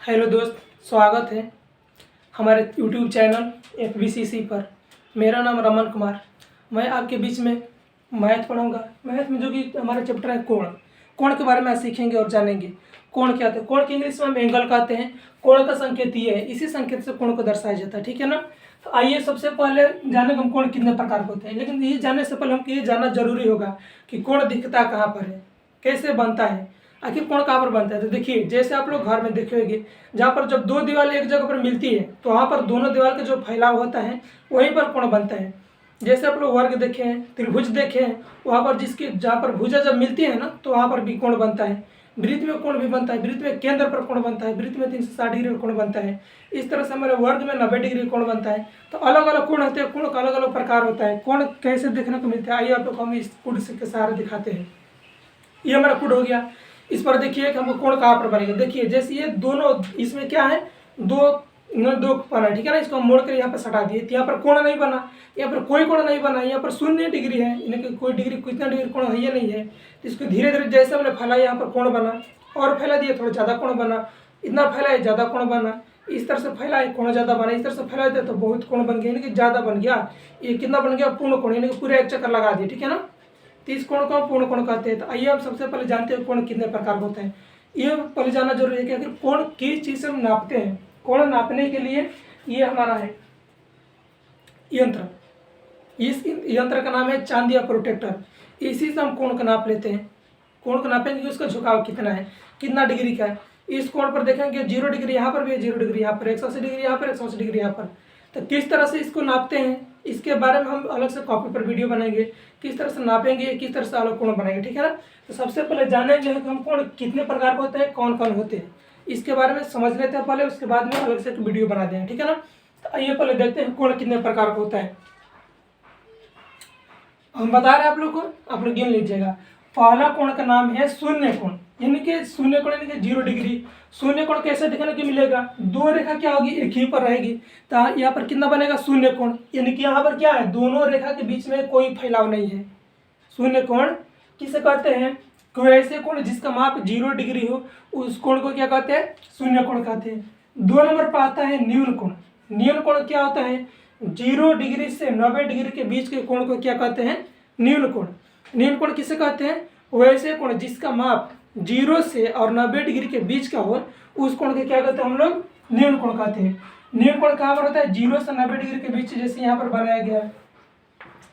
Hello दोस्त, स्वागत है हमारे यूट्यूब चैनल FBCC पर। मेरा नाम रमन कुमार। मैं आपके बीच में मैथ पढ़ाऊंगा। मैथ में जो कि हमारा चैप्टर है कोण। कोण के बारे में आज सीखेंगे और जानेंगे। कोण क्या होता है? कोण के इंग्लिश में हम एंगल कहते हैं। कोण का संकेत ये है, इसी संकेत से कोण को दर्शाया जाता है। ठीक है ना। तो आइए सबसे पहले जाने हम कोण कितने प्रकार के होते हैं। लेकिन ये जानने से पहले हमको ये जानना जरूरी होगा कि कोण दिखता कहाँ पर है, कैसे बनता है, आखिर कोण कहाँ पर बनता है। तो देखिए, जैसे आप लोग घर में देखे होंगे, जहाँ पर जब दो दीवार एक जगह पर मिलती है तो वहाँ पर दोनों दीवार का जो फैलाव होता है वहीं पर कोण बनता है। जैसे आप लोग वर्ग देखे हैं, त्रिभुज देखे हैं, वहाँ पर जहाँ पर भुजा जब मिलती है ना तो वहाँ पर भी कोण बनता है। वृत्त में कोण भी बनता है, वृत्त में केंद्र पर कोण बनता है, वृत्त में 360 डिग्री कोण बनता है। इस तरह से हमारे वर्ग में 90 डिग्री कोण बनता है। तो अलग अलग कोण होते हैं, कोण का अलग अलग प्रकार होता है। कोण कैसे देखने को मिलता है, आइए आप लोग हम इस कुड के सहारे दिखाते हैं। ये हमारा कुड हो गया। इस पर देखिए कि हमको कोण कहाँ पर बनेगा। देखिए जैसे ये दोनों, इसमें क्या है, दो बना, ठीक है ना। इसको हम मोड़ कर यहाँ पर सटा दिए तो यहाँ पर कोण नहीं बना, यहाँ पर कोई कोण नहीं बना, यहाँ पर 0 डिग्री है, इन्हें कोई डिग्री, कितना डिग्री कोण है ये नहीं है। तो इसको धीरे धीरे जैसे हमने फैलाया यहाँ पर कोण बना, और फैला दिया थोड़ा ज़्यादा कोण बना, इतना फैलाए ज़्यादा कोण बना, इस तरह से फैलाए कोण ज़्यादा बना, इस तरह से फैला दिया तो बहुत कोण बन गया, यानी कि ज़्यादा बन गया। ये कितना बन गया, पूर्ण कोण, यानी कि पूरे एक चक्कर लगा दिए, ठीक है ना। तो इस कोण को हम पूर्ण कोण कहते हैं। तो आइए हम सबसे पहले जानते हैं कोण कितने प्रकार के होते हैं। ये पहले जानना जरूरी है कि आखिर कोण किस चीज़ से हम नापते हैं। कोण नापने के लिए ये हमारा है यंत्र। इस यंत्र का नाम है चांदी या प्रोटेक्टर। इसी से हम कोण का नाप लेते हैं। कोण को नापेंगे कि उसका झुकाव कितना है, कितना डिग्री का है। इस कोण पर देखेंगे 0 डिग्री यहाँ पर भी है, 0 डिग्री यहाँ पर, 180 डिग्री यहाँ पर, 180 डिग्री यहाँ पर। तो किस तरह से इसको नापते हैं, इसके बारे में हम अलग से कॉपी पर वीडियो बनाएंगे। किस तरह से नापेंगे, किस तरह से अलग कोण बनाएंगे, ठीक है ना। तो सबसे पहले जानेंगे कि हम कोण कितने प्रकार के होते हैं, कौन कौन होते हैं, इसके बारे में समझ लेते हैं पहले, उसके बाद में अलग से एक वीडियो बना देंगे, ठीक है ना। तो आइए पहले देखते हैं कोण कितने प्रकार का होता है। हम बता रहे हैं आप लोग को, आप लोग गिन लीजिएगा। पहला कोण का नाम है शून्य कोण, यानी कि शून्य कोण यानी कि 0 डिग्री। शून्य कोण कैसे देखने को मिलेगा, दो रेखा क्या होगी, एक ही पर रहेगी। तो यहाँ पर कितना बनेगा, शून्य कोण, यानी कि यहाँ पर क्या है, दोनों रेखा के बीच में कोई फैलाव नहीं है। शून्य कोण किसे कहते हैं, कोई ऐसे कोण जिसका माप 0 डिग्री हो, उस कोण को क्या कहते हैं, शून्य कोण कहते हैं। 2 नंबर पर आता है न्यून कोण। न्यून कोण क्या होता है, 0 डिग्री से 90 डिग्री के बीच के कोण को क्या कहते हैं, न्यून कोण। न्यून कोण किसे कहते हैं, वैसे कोण जिसका माप 0 से और 90 डिग्री के बीच का हो, उस कोण को क्या कहते हैं हम लोग, न्यून कोण कहते हैं। न्यून कोण कहाँ पर होता है, 0 से 90 डिग्री के बीच, जैसे यहाँ पर बनाया गया है।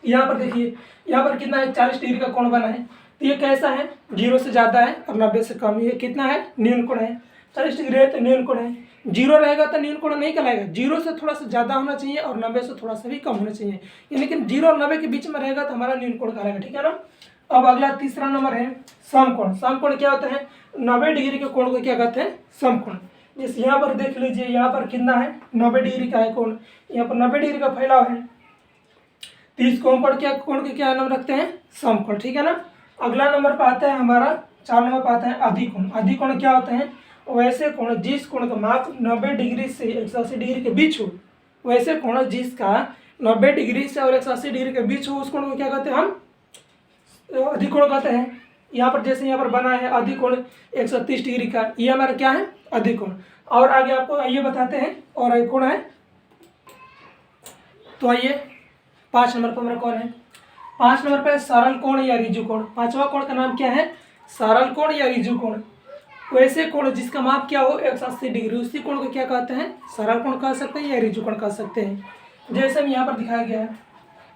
यहाँ पर देखिए, यहाँ पर कितना है, 40 डिग्री का कोण बना है। तो ये कैसा है, 0 से ज़्यादा है और 90 से कम। ये कितना है, न्यून कोण है। 40 डिग्री है तो न्यून कोण है। 0 रहेगा तो न्यून कोण नहीं कहलाएगा। 0 से थोड़ा सा ज़्यादा होना चाहिए और 90 से थोड़ा सा भी कम होना चाहिए, यानी कि 0 और 90 के बीच में रहेगा तो हमारा न्यून कोण कहलाएगा, ठीक है ना। अब अगला तीसरा नंबर है समकोण। समकोण क्या होता है, 90 डिग्री के कोण को क्या कहते हैं, समकोण। जैसे यहाँ पर देख लीजिए, यहाँ पर कितना है, 90 डिग्री का है कोण, यहाँ पर 90 डिग्री का फैलाव है। तो इस कोण के क्या नाम रखते हैं, समकोण, ठीक है ना। अगला नंबर पर आता है हमारा 4 नंबर पर आता है अधिकोण। अधिकोण क्या होते हैं, वैसे कोण जिस कोण का माप 90 डिग्री से 180 डिग्री के बीच हो, वैसे कोण जिसका 90 डिग्री से और 180 डिग्री के बीच हो, उस कोण को क्या कहते हैं हम, अधिकोण कहते हैं। यहाँ पर जैसे यहाँ पर बना है अधिकोण 130 डिग्री का, ये हमारा क्या है, अधिकोण। और आगे आपको ये बताते हैं और एक कोण है। तो आइए 5 नंबर पर हमारा कौन है, 5 नंबर पर सरल कोण या ऋजु कोण। पांचवा कोण का नाम क्या है, सरल कोण या ऋजु कोण। वैसे कोण जिसका माप क्या हो 180 डिग्री, उसी कोण को क्या कहते हैं, सरल कोण कह सकते हैं या ऋजु कोण कह सकते हैं। जैसे हम यहाँ पर दिखाया गया है,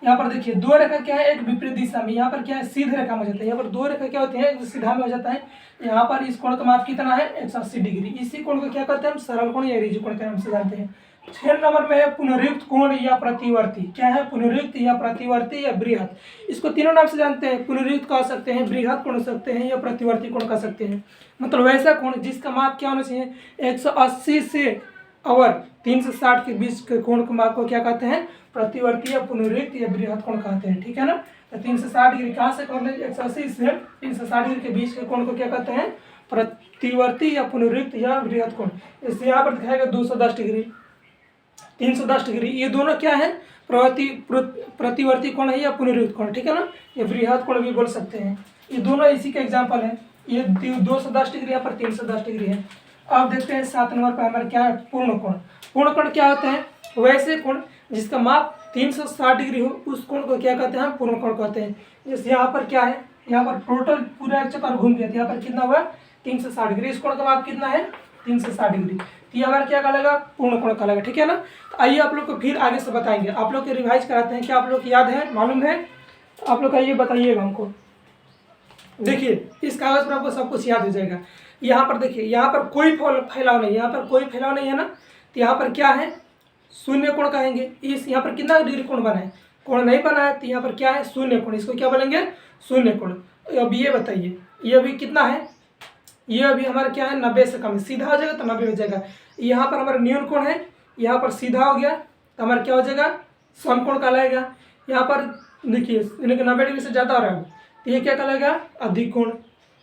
यहाँ पर देखिए 2 रेखा क्या है, एक विपरीत दिशा में, यहाँ पर क्या है, सीधे रेखा में हो जाता है। यहाँ पर 2 रेखा क्या होती है, एक सीधा में हो जाता है। यहाँ पर इस कोण का माप कितना है, 180 डिग्री। इसी कोण को क्या कहते हैं हम, सरल कोण या ऋजु कोण के नाम से जानते हैं। 6 नंबर में है पुनरुक्त कोण या प्रतिवर्ती। क्या है, पुनरुक्त या प्रतिवर्ती या बृहत। इसको तीनों नाम से जानते हैं, पुनरुक्त कह सकते हैं, बृहत कोण कह सकते हैं या प्रतिवर्ती कोण कह सकते हैं। मतलब वैसा कोण जिसका माप क्या होना चाहिए, 180 से और 360 के बीच के कोण के माप को क्या कहते हैं, प्रतिवर्ती या पुनरुक्त या बृहत कोण कहते हैं, ठीक है ना। तो 360 डिग्री कहाँ से कोण, 180 से 360 डिग्री के बीच के कोण को क्या कहते हैं, प्रतिवर्ती या पुनरुक्त या बृहत कोण। इससे यहाँ पर दिखाएगा 210 डिग्री, 310 डिग्री, ये दोनों क्या है, प्रतिवर्ती कोण है या पुनरुक्त कोण, ठीक है ना। ये बृहत कोण भी बोल सकते हैं। ये दोनों इसी का एग्जाम्पल है। ये 210 डिग्री यहाँ पर 310 डिग्री है। अब देखते हैं 7 नंबर पर हमारा क्या है, पूर्ण कोण। पूर्ण कोण क्या होता है, वैसे कोण जिसका माप 360 डिग्री हो उस कोण को क्या कहते हैं, हम पूर्ण कोण कहते हैं। जैसे यहाँ पर क्या है, यहाँ पर टोटल पूरा एक चक्कर घूम गया, यहाँ पर कितना हुआ 360 डिग्री, इस कोण का माप कितना है 360 डिग्री, तो ये हमारा क्या कहलाएगा, पूर्ण कोण कहलाएगा, ठीक है ना। तो आइए आप लोग को फिर आगे से बताएंगे, आप लोग के रिवाइज कराते हैं, क्या आप लोग को याद है, मालूम है, आप लोग का ये बताइएगा हमको। देखिए इस कागज पर आपको सब कुछ याद हो जाएगा। यहाँ पर देखिए, यहाँ पर कोई फैलाव नहीं, यहाँ पर कोई फैलाव नहीं है ना, तो यहाँ पर क्या है, शून्य कोण कहेंगे। इस यहाँ पर कितना डिग्री कोण बना है, कोण नहीं बना है, तो यहाँ पर क्या है, शून्य कोण, इसको क्या बोलेंगे, शून्य कोण। अब ये बताइए, ये अभी कितना है, ये अभी हमारा क्या है, 90 से कम है, सीधा हो जाएगा तो 90 हो जाएगा। यहाँ पर हमारा न्यून कोण है, यहाँ पर सीधा हो गया तो हमारा क्या हो जाएगा, समकोण कहलाएगा। यहाँ पर देखिए 90 डिग्री से ज़्यादा हो रहा है, तो ये क्या कहलाएगा, अधिक कोण।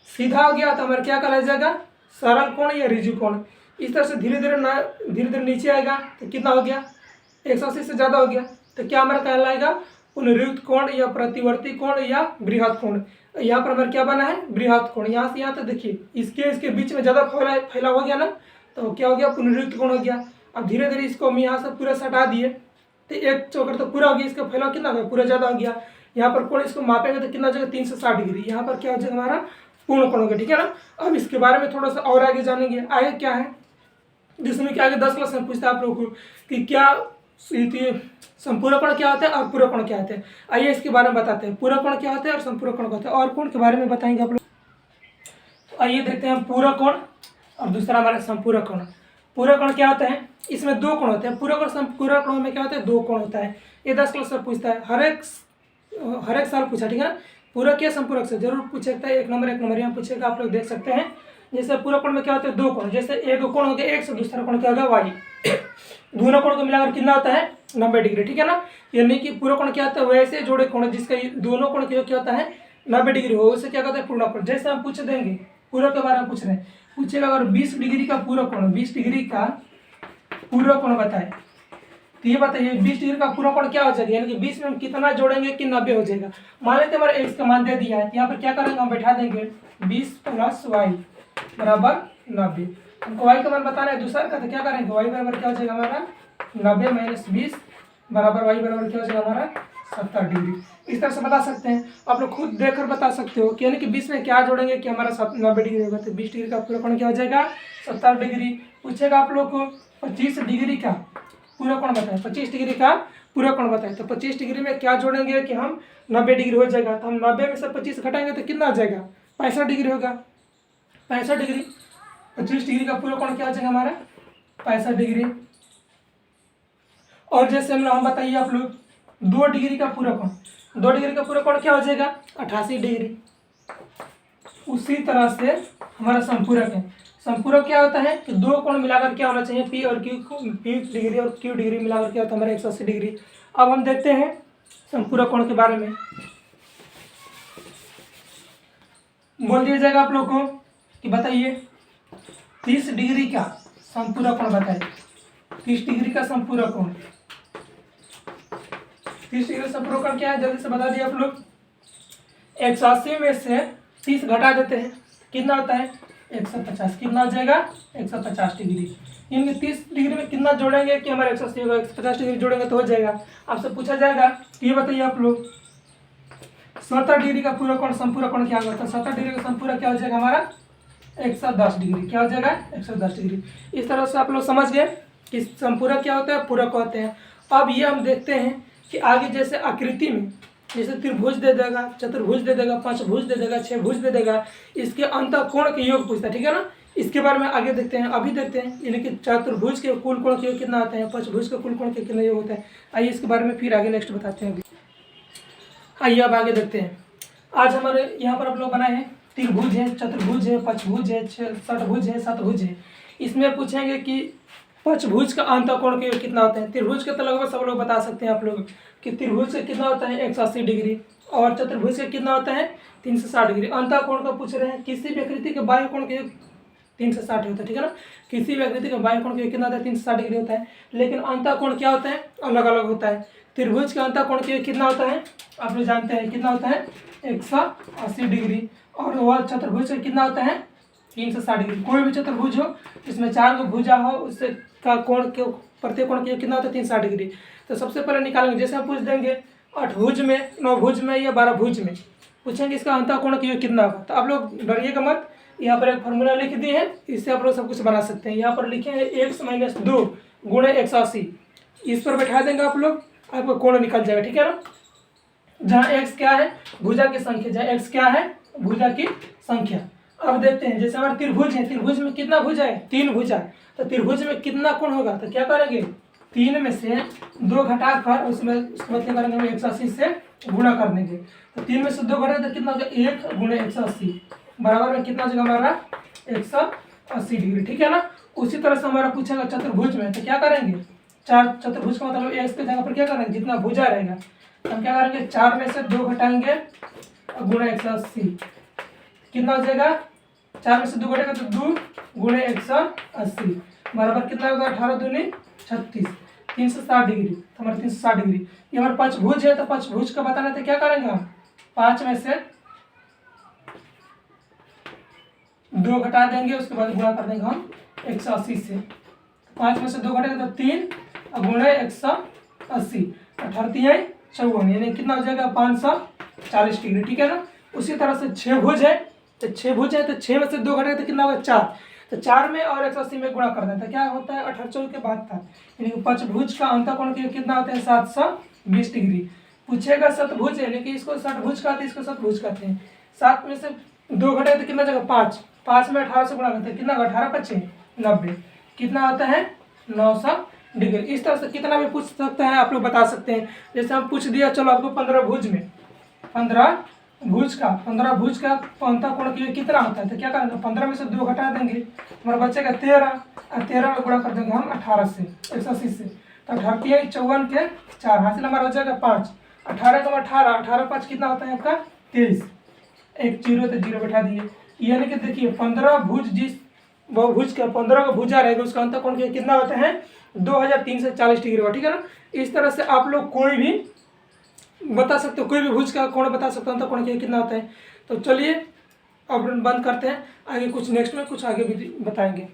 सीधा हो गया तो हमारा क्या कहलाया जाएगा, सरल कोण या ऋजु कोण। इस तरह से धीरे धीरे नीचे आएगा तो कितना हो गया, 180 से ज़्यादा हो गया, तो क्या हमारा कहलाएगा, पुनरुक्त कोण या प्रतिवर्ती कोण या बृहद कोण। यहाँ पर हमारा क्या बना है, बृहद कोण। यहाँ से यहाँ तक देखिए, इसके बीच में ज़्यादा फैला हो गया ना, तो क्या हो गया, पुनरुक्त कोण हो गया। अब धीरे धीरे इसको हम यहाँ से पूरा हटा दिए तो एक चौकर तो पूरा हो गया, इसका फैलाव कितना हो गया, पूरा ज़्यादा हो गया। यहाँ पर कोण इसको मापेंगे तो कितना हो जाएगा, 360 डिग्री। यहाँ पर क्या हो जाएगा, हमारा पूर्ण कोण हो गया, ठीक है ना। अब इसके बारे में थोड़ा सा और आगे जानेंगे। आगे क्या है, जिसमें कि आगे 10 क्लास में पूछता है आप लोगों को कि क्या संपूरक कोण क्या होता है और पूरक कोण क्या होता है। आइए इसके बारे में बताते हैं, पूरक कोण क्या होता है और संपूरक कोण क्या होता है, और कोण के बारे में बताएंगे आप लोग। तो आइए देखते हैं पूरक कोण और दूसरा हमारा संपूरक कोण। पूरक कोण क्या होता है, इसमें दो कोण होते हैं, पूरक और संपूरक कोण में क्या होता है, दो कोण होता है। ये 10 क्लास में पूछता है, हर एक साल पूछा, ठीक है ना। पूरक या संपूरक से जरूर पूछेगा, एक नंबर यहाँ पूछेगा, आप लोग देख सकते हैं। जैसे पूरक कोण में क्या होता है, दो कोण, जैसे एक कोण हो गया X, दूसरा कोण क्या होगा Y, दोनों कोण को मिलाकर कितना होता है, 90 डिग्री, ठीक है ना। यानी कि पूरक कोण क्या होता है, वैसे जोड़े कोण जिसका दोनों कोण क्या होता है 90 डिग्री हो, उसे क्या कहते हैं, पूर्ण कोण। जैसे हम पूछ देंगे पूरक के बारे में पूछ रहे हैं, पूछेगा अगर 20 डिग्री का पूरक कोण, 20 डिग्री का पूरक कोण बताए, तो ये बताइए 20 डिग्री का पूरक कोण क्या हो जाएगा, यानी कि 20 में हम कितना जोड़ेंगे कि 90 हो जाएगा। मान लेते हमारे x का मान दे दिया है, यहाँ पर क्या करेंगे, हम बैठा देंगे 20 + y बराबर 90। हमको y का मान बताना है दूसरा का, तो क्या करेंगे, y बराबर क्या हो जाएगा हमारा 90 - 20 बराबर y बराबर क्या हो जाएगा हमारा 70 डिग्री। इस तरह से बता सकते हैं, आप लोग खुद देखकर बता सकते हो कि यानी कि 20 में क्या जोड़ेंगे कि हमारा 90 डिग्री होगा, तो 20 डिग्री का पूरक कोण क्या हो जाएगा, 70 डिग्री। पूछेगा आप लोग को 25 डिग्री का पूरक कोण बताए, 25 डिग्री का पूरक कोण बताए, तो 25 डिग्री में क्या जोड़ेंगे कि हम 90 डिग्री हो जाएगा, तो हम 90 में से 25 घटाएंगे तो कितना आ जाएगा, 65 डिग्री होगा। 65 डिग्री, 25 डिग्री का पूरक कोण क्या हो जाएगा हमारा 65 डिग्री। और जैसे हम बताइए आप लोग 2 डिग्री का पूरक कोण, 2 डिग्री का पूरक कोण क्या हो जाएगा 88 डिग्री। उसी तरह से हमारा संपूरक है, संपूरक क्या होता है कि दो कोण मिलाकर क्या होना चाहिए, P और Q डिग्री और Q डिग्री मिलाकर क्या होता है हमारा 180 डिग्री। अब हम देखते हैं संपूरक कोण के बारे में। बोल दिया जाएगा आप लोग को कि बताइए 30 डिग्री का संपूरक कोण बताइए, 30 डिग्री का संपूरक कोण, 30 डिग्री संपूरक कोण क्या है, जल्दी से बता दिए आप लोग। 180 में से 30 घटा देते हैं, कितना होता है 150, कितना हो जाएगा 150 डिग्री। यानी 30 डिग्री में कितना जोड़ेंगे कि हमारा 180 होगा, 150 डिग्री जोड़ेंगे तो हो जाएगा। आपसे पूछा जाएगा ये बताइए आप लोग 70 डिग्री का पूरक कोण संपूरक कोण क्या होगा, तो 70 डिग्री का संपूरक क्या हो जाएगा हमारा 110 डिग्री, क्या हो जाएगा 110 डिग्री। इस तरह से आप लोग समझ गए कि संपूरक क्या होता है, पूरक होते हैं। अब ये हम देखते हैं कि आगे जैसे आकृति में जैसे त्रिभुज दे देगा, चतुर्भुज दे देगा, पंचभुज दे देगा, 6 भुज दे देगा, इसके अंतःकोण के योग पूछता है, ठीक है ना। इसके बारे में आगे देखते हैं, अभी देखते हैं यानी कि चतुर्भुज के कुल कोण के योग कितना आता है, पंचभुज के कुल कोण के कितना योग होता है। आइए इसके बारे में फिर आगे नेक्स्ट बताते हैं। आइए अब आगे देखते हैं। आज हमारे यहाँ पर आप लोग बनाए हैं त्रिभुज है, चतुर्भुज है, पंचभुज है, षटभुज है, सतभुज है। इसमें पूछेंगे कि पंचभुज का अंतःकोण के योग कितना होता है। त्रिभुज के तो लगभग सब लोग बता सकते हैं आप लोग कि त्रिभुज का कितना होता है 180 डिग्री, और चतुर्भुज का कितना होता है 360 डिग्री। अंतःकोण का पूछ रहे हैं, किसी भी आकृति के बाह्य कोण के 360 होता है, ठीक है ना। किसी भी आकृति का बाह्य कोण के कितना होता है 360 डिग्री होता है, लेकिन अंतःकोण क्या होता है अलग अलग होता है। त्रिभुज का अंतःकोण के कितना होता है आप लोग जानते हैं, कितना होता है 180 डिग्री, और वह चतुर्भुज का कितना होता है 360 डिग्री। कोई भी चतुर्भुज हो जिसमें 4 को भुजा हो उससे का कोण क्यों प्रत्येक कोण कितना होता है 360 डिग्री। तो सबसे पहले निकालेंगे, जैसे हम पूछ देंगे 8 भुज में, 9 भुज में या 12 भुज में, पूछेंगे इसका अंतःकोण कितना होगा। तो आप लोग डरिएगा मत, यहाँ पर एक फार्मूला लिख दिए हैं, इससे आप लोग सब कुछ बना सकते हैं। यहाँ पर लिखे हैं x-2 गुणे 180, इस पर बैठा देंगे आप लोग, आपका कोण निकल जाएगा, ठीक है ना। जहाँ x क्या है भुजा की संख्या, जहाँ x क्या है भुजा की संख्या। अब देखते हैं, जैसे हमारा त्रिभुज है, त्रिभुज में कितना भुजा है 3 भुजा, तो त्रिभुज में कितना कोण होगा। तो क्या करेंगे 3 में से 2 घटाकर उसमें उसके बाद क्या करेंगे हम 180 से गुणा कर देंगे। तो 3 में से 2 घटा तो कितना हो गया 1 गुणे 180 बराबर में कितना हो जाएगा हमारा 180 डिग्री, ठीक है ना। उसी तरह से हमारा पूछेगा चतुर्भुज में, तो क्या करेंगे 4 चतुर्भुज का मतलब x के जगह पर क्या करेंगे जितना भुजा रहेगा, तो हम क्या करेंगे 4 में से 2 घटाएंगे गुणा 180 कितना हो जाएगा, 4 में से 2 घटेगा तो 2 गुणे 180 बराबर कितना होगा 18 दूनी 36 360 डिग्री। तो हमारा 360 डिग्री ये हमारे पंचभुज है, तो पंचभुज का बताना तो क्या करेंगे हम 5 में से 2 घटा देंगे, उसके बाद गुणा कर देंगे हम 180 से। 5 में से 2 घटेगा तो 3 गुणे 180 18 54 यानी कितना हो जाएगा 540 डिग्री, ठीक है ना। उसी तरह से 6 भुज है, तो 6 भुज है तो 6 में से 2 घटेगा तो कितना होगा 4, तो 4 में और 180 में गुणा कर देता है, क्या होता है 18 के बाद था, यानी कि पंचभुज का अंतःकोण कितना होता है 720 डिग्री। पूछेगा शतभुज है, यानी कि इसको षटभुज कहते हैं, इसको शतभुज कहते हैं। 7 में से 2 घटेगा तो कितना जगह 5, 5 में 18 से गुणा करते हैं कितना 18 25 90 कितना होता है 900 डिग्री। इस तरह से कितना भी पूछ सकते हैं आप लोग बता सकते हैं। जैसे हम पूछ दिया चलो आपको 15 भुज में 15 भुज का अंतःकोण कितना होता है, तो क्या करेंगे 15 में से 2 घटा देंगे, हमारा बचेगा 13 और 13 में गुणा कर देंगे हम 18 से 180 से, तो 18 54 के 4 हासिल हमारा हो जाएगा 5 18 का 18 18 5 कितना होता है आपका 23 एक जीरो तो जीरो बैठा दिए। यानी कि देखिए 15 भुज जिस बहुभुज का 15 का भुजा रहेगा उसका अंतःकोण कितना होता है 2340 डिग्री होगा, ठीक है ना। इस तरह से आप लोग कोई भी बता सकते हो, कोई भी भुज का कोण बता सकते हो अंतःकोण कितना होता है। तो चलिए अब बंद करते हैं, आगे कुछ नेक्स्ट में कुछ आगे भी बताएंगे।